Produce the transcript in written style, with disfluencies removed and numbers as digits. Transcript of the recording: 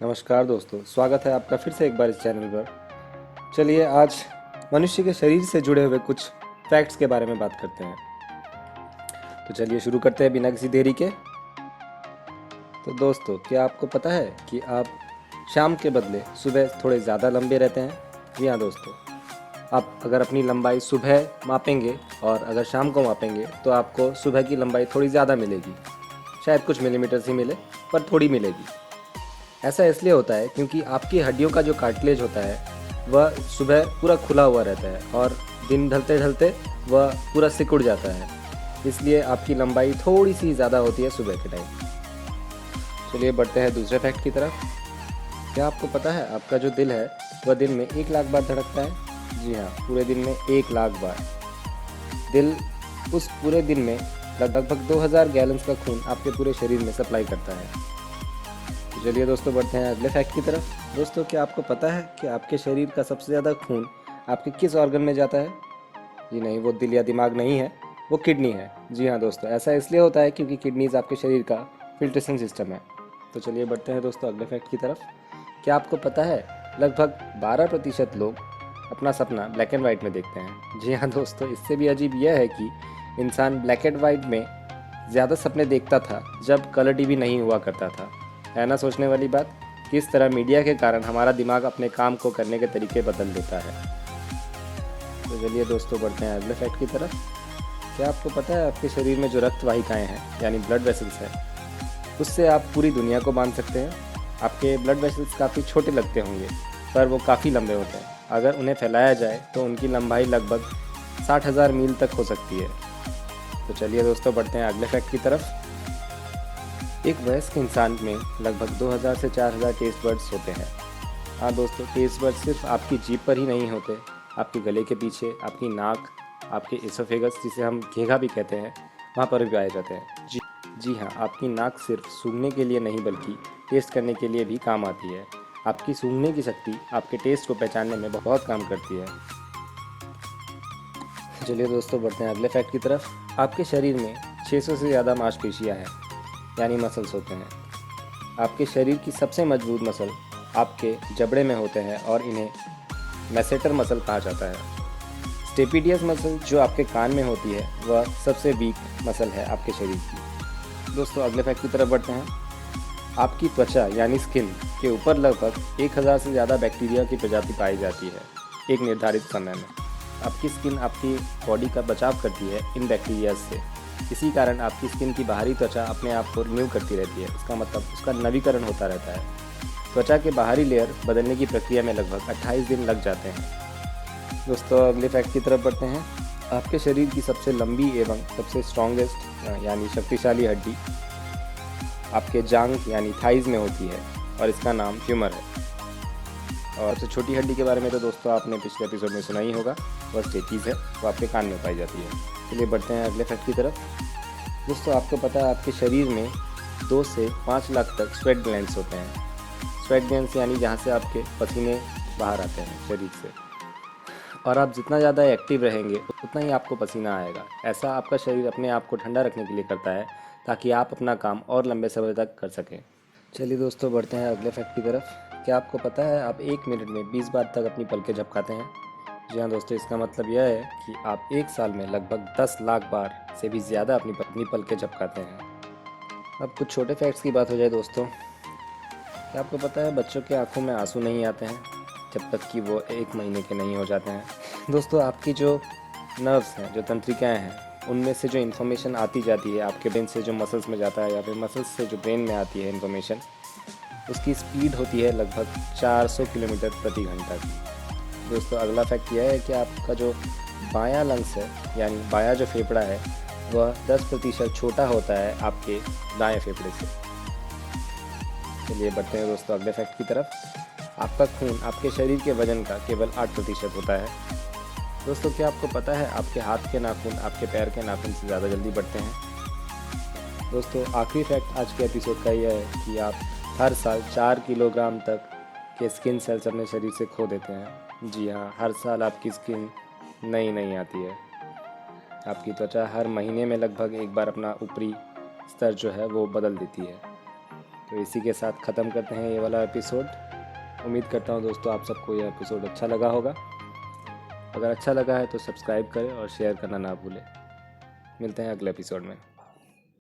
नमस्कार दोस्तों, स्वागत है आपका फिर से एक बार इस चैनल पर। चलिए आज मनुष्य के शरीर से जुड़े हुए कुछ फैक्ट्स के बारे में बात करते हैं। तो चलिए शुरू करते हैं बिना किसी देरी के। तो दोस्तों, क्या आपको पता है कि आप शाम के बदले सुबह थोड़े ज़्यादा लंबे रहते हैं? जी हाँ दोस्तों, आप अगर अपनी लंबाई सुबह मापेंगे और अगर शाम को मापेंगे तो आपको सुबह की लंबाई थोड़ी ज़्यादा मिलेगी। शायद कुछ मिलीमीटर ही मिले, पर थोड़ी मिलेगी। ऐसा इसलिए होता है क्योंकि आपकी हड्डियों का जो कार्टिलेज होता है वह सुबह पूरा खुला हुआ रहता है और दिन ढलते ढलते वह पूरा सिकुड़ जाता है। इसलिए आपकी लंबाई थोड़ी सी ज़्यादा होती है सुबह के टाइम। चलिए बढ़ते हैं दूसरे फैक्ट की तरफ। क्या आपको पता है आपका जो दिल है वह दिन में 1 लाख बार धड़कता है? जी हाँ, पूरे दिन में 1 लाख बार। दिल उस पूरे दिन में लगभग 2000 गैलन्स का खून आपके पूरे शरीर में सप्लाई करता है। तो चलिए दोस्तों बढ़ते हैं अगले फैक्ट की तरफ। दोस्तों, क्या आपको पता है कि आपके शरीर का सबसे ज़्यादा खून आपके किस ऑर्गन में जाता है? जी नहीं, वो दिल या दिमाग नहीं है, वो किडनी है। जी हाँ दोस्तों, ऐसा इसलिए होता है क्योंकि किडनीज आपके शरीर का फिल्ट्रेशन सिस्टम है। तो चलिए बढ़ते हैं दोस्तों अगले फैक्ट की तरफ। क्या आपको पता है लगभग 12% लोग अपना सपना ब्लैक एंड वाइट में देखते हैं? जी हाँ दोस्तों, इससे भी अजीब यह है कि इंसान ब्लैक एंड वाइट में ज़्यादा सपने देखता था जब कलर टीवी नहीं हुआ करता था। है ना सोचने वाली बात, किस तरह मीडिया के कारण हमारा दिमाग अपने काम को करने के तरीके बदल देता है। तो चलिए दोस्तों बढ़ते हैं अगले फैक्ट की तरफ। क्या आपको पता है आपके शरीर में जो रक्त वाहिकाएँ हैं यानी ब्लड वेसल्स हैं, उससे आप पूरी दुनिया को बांध सकते हैं। आपके ब्लड वेसल्स काफ़ी छोटे लगते होंगे पर वो काफ़ी लंबे होते हैं। अगर उन्हें फैलाया जाए तो उनकी लंबाई लगभग 60,000 मील तक हो सकती है। तो चलिए दोस्तों बढ़ते हैं अगले फैक्ट की तरफ। एक वयस्क इंसान में लगभग 2000 से 4000 टेस्ट बड्स होते हैं। हाँ दोस्तों, टेस्ट बड्स सिर्फ आपकी जीभ पर ही नहीं होते, आपके गले के पीछे, आपकी नाक, आपके इसोफेगस जिसे हम घेघा भी कहते हैं, वहाँ पर भी पाए जाते हैं। जी हाँ, आपकी नाक सिर्फ सूंघने के लिए नहीं बल्कि टेस्ट करने के लिए भी काम आती है। आपकी सूंघने की शक्ति आपके टेस्ट को पहचानने में बहुत काम करती है। चलिए दोस्तों बढ़ते हैं अगले फैक्ट की तरफ। आपके शरीर में 600 से ज़्यादा मांसपेशियाँ हैं यानी मसल्स होते हैं। आपके शरीर की सबसे मजबूत मसल आपके जबड़े में होते हैं और इन्हें मैसेटर मसल कहा जाता है। स्टेपिडियस मसल जो आपके कान में होती है वह सबसे वीक मसल है आपके शरीर की। दोस्तों अगले फैक्ट की तरफ बढ़ते हैं। आपकी त्वचा यानी स्किन के ऊपर लगभग 1000 से ज़्यादा बैक्टीरिया की प्रजाति पाई जाती है एक निर्धारित समय में। आपकी स्किन आपकी बॉडी का बचाव करती है इन बैक्टीरिया से। इसी कारण आपकी स्किन की बाहरी त्वचा अपने आप को रिन्यू करती रहती है। इसका मतलब उसका नवीकरण होता रहता है। त्वचा के बाहरी लेयर बदलने की प्रक्रिया में लगभग 28 दिन लग जाते हैं। दोस्तों अगले फैक्ट की तरफ बढ़ते हैं। आपके शरीर की सबसे लंबी एवं सबसे स्ट्रॉन्गेस्ट यानी शक्तिशाली हड्डी आपके जांघ यानी थाइज़ में होती है और इसका नाम फ्यूमर है। और सबसे छोटी हड्डी के बारे में तो दोस्तों आपने पिछले एपिसोड में सुना ही होगा, वह स्टेपीज़ है, वो आपके कान में पाई जाती है। चलिए बढ़ते हैं अगले फैक्ट की तरफ। दोस्तों आपको पता है आपके शरीर में 2 से 5 लाख तक स्वेट ग्लैंड्स होते हैं। स्वेट ग्लैंड्स यानी जहाँ से आपके पसीने बाहर आते हैं शरीर से। और आप जितना ज़्यादा एक्टिव रहेंगे उतना ही आपको पसीना आएगा। ऐसा आपका शरीर अपने आप को ठंडा रखने के लिए करता है ताकि आप अपना काम और लंबे समय तक कर सकें। चलिए दोस्तों बढ़ते हैं अगले फैक्ट की तरफ। क्या आपको पता है आप 1 मिनट में 20 बार तक अपनी पलकें झपकाते हैं? जी हाँ दोस्तों, इसका मतलब यह है कि आप एक साल में लगभग 10 लाख बार से भी ज़्यादा अपनी पलकें झपकाते हैं। अब कुछ छोटे फैक्ट्स की बात हो जाए दोस्तों। क्या आपको पता है बच्चों के आंखों में आंसू नहीं आते हैं जब तक कि वो 1 महीने के नहीं हो जाते हैं। दोस्तों आपकी जो नर्व्स हैं, जो तंत्रिकाएँ हैं, उनमें से जो इन्फॉर्मेशन आती जाती है आपके ब्रेन से जो मसल्स में जाता है या फिर मसल्स से जो ब्रेन में आती है इन्फॉर्मेशन, उसकी स्पीड होती है लगभग 400 किलोमीटर प्रति घंटा की। दोस्तों अगला फैक्ट यह है कि आपका जो बायां लंग्स है यानी बायां जो फेफड़ा है वह 10% छोटा होता है आपके दाएं फेफड़े से। चलिए बढ़ते हैं दोस्तों अगले फैक्ट की तरफ। आपका खून आपके शरीर के वजन का केवल 8% होता है। दोस्तों क्या आपको पता है आपके हाथ के नाखून आपके पैर के नाखून से ज़्यादा जल्दी बढ़ते हैं? दोस्तों आखिरी फैक्ट आज के एपिसोड का यह है कि आप हर साल 4 किलोग्राम तक के स्किन सेल्स अपने शरीर से खो देते हैं। जी हाँ, हर साल आपकी स्किन नई नई आती है। आपकी त्वचा हर महीने में लगभग एक बार अपना ऊपरी स्तर जो है वो बदल देती है। तो इसी के साथ ख़त्म करते हैं ये वाला एपिसोड। उम्मीद करता हूँ दोस्तों आप सबको यह एपिसोड अच्छा लगा होगा। अगर अच्छा लगा है तो सब्सक्राइब करें और शेयर करना ना भूलें। मिलते हैं अगले एपिसोड में।